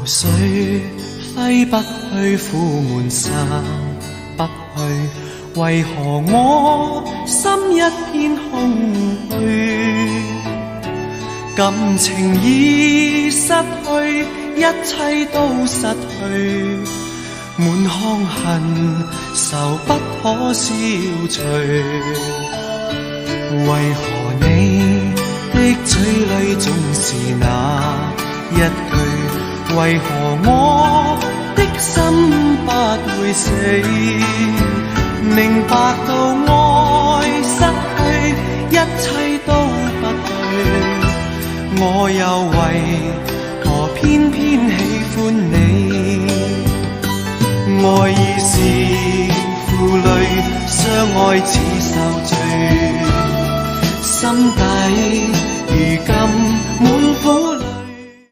水揮不去，苦悶散不去，為何我心一片空虛？感情已失去，一切都失去，滿腔恨愁不可消除。為何你的嘴裏總是那一句？為何我的心不會死？明白到愛失去，一切都不對，我又為何偏偏喜歡你？愛已是負累，相愛似受罪，心底如今